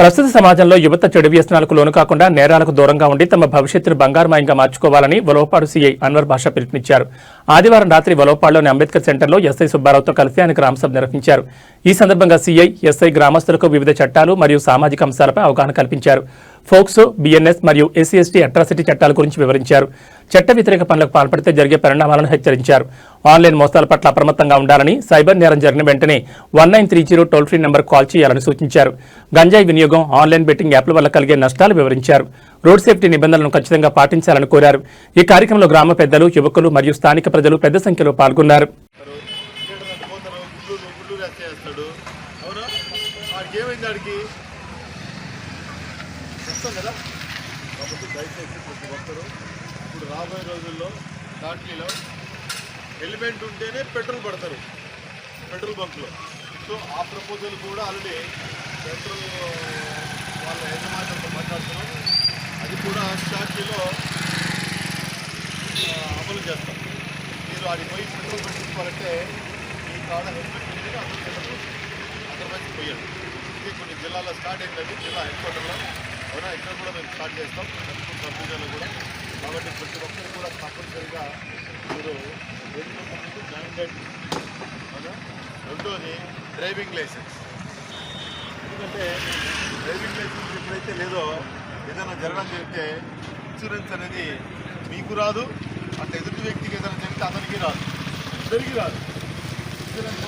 ప్రస్తుత సమాజంలో యువత చెడు వ్యసనాలకు లోను కాకుండా నేరాలకు దూరంగా ఉండి తమ భవిష్యత్తును బంగారుమయంగా మార్చుకోవాలని వలోపాడు సీఐ అన్వర్ బాషా పిలుపునిచ్చారు. ఆదివారం రాత్రి వలోపాడులోని అంబేద్కర్ సెంటర్లో ఎస్ఐ సుబ్బారావుతో కలిసి ఆయన గ్రామసభ నిర్వహించారు. ఈ సందర్భంగా సీఐ, ఎస్ఐ గ్రామస్తులకు వివిధ చట్టాలు మరియు సామాజిక అంశాలపై అవగాహన కల్పించారు. ఫోక్సో, బిఎన్ఎస్ మరియు ఎస్సీ/ఎస్టీ అట్రాసిటీ చట్టాల గురించి వివరించారు. చట్ట వ్యతిరేక పనులకు పాల్పడితే జరిగే పరిణామాలను హెచ్చరించారు. ఆన్లైన్ మోసాల పట్ల అప్రమత్తంగా ఉండాలని, సైబర్ నేరం జరిగిన వెంటనే 1930 టోల్ ఫ్రీ నెంబర్ కాల్ చేయాలని సూచించారు. గంజాయి వినియోగం, ఆన్లైన్ బెట్టింగ్ యాప్ల వల్ల కలిగే నష్టాలు వివరించారు. రోడ్ సేఫ్టీ నిబంధనలను ఖచ్చితంగా పాటించాలని కోరారు. ఈ కార్యక్రమంలో గ్రామ పెద్దలు, యువకులు మరియు స్థానిక ప్రజలు పెద్ద సంఖ్యలో పాల్గొన్నారు. కదా కాబట్టి దయచేసి ప్రతి ఒక్కరూ ఇప్పుడు రాబోయే రోజుల్లో దాంట్లో హెల్మెట్ ఉంటేనే పెట్రోల్ పడతారు పెట్రోల్ బంక్లో. సో ఆ ప్రపోజల్ కూడా ఆల్రెడీ పెట్రోల్ వాళ్ళ యజమానులతో మాట్లాడుతున్నాం. అది కూడా షార్ట్లో అమలు చేస్తాం. మీరు ఆడికి పోయి పెట్రోల్ పెట్టించుకోవాలంటే మీ కాడ హెల్మెట్ ఉంటేనే అమలు చేయడం, అదర్వైజ్ పోయాడు. ఇది కొన్ని జిల్లాలో స్టార్ట్ అయిందండి, జిల్లా హెడ్ క్వార్టర్లో. అవునా, ఇక్కడ కూడా మేము స్టార్ట్ చేస్తాం సబ్ డివిజన్లో కూడా. కాబట్టి ప్రతి ఒక్కరు కూడా తప్పనిసరిగా మీరు జాయింట్. అవునా, రెండోది డ్రైవింగ్ లైసెన్స్. ఎందుకంటే డ్రైవింగ్ లైసెన్స్ ఎప్పుడైతే లేదో ఏదైనా జరగడం జరిగితే ఇన్సూరెన్స్ అనేది మీకు రాదు, అట్లా ఎదుటి వ్యక్తికి ఏదైనా జరిగితే అతనికి రాదు, ఇద్దరికి రాదు. ఇన్సూరెన్స్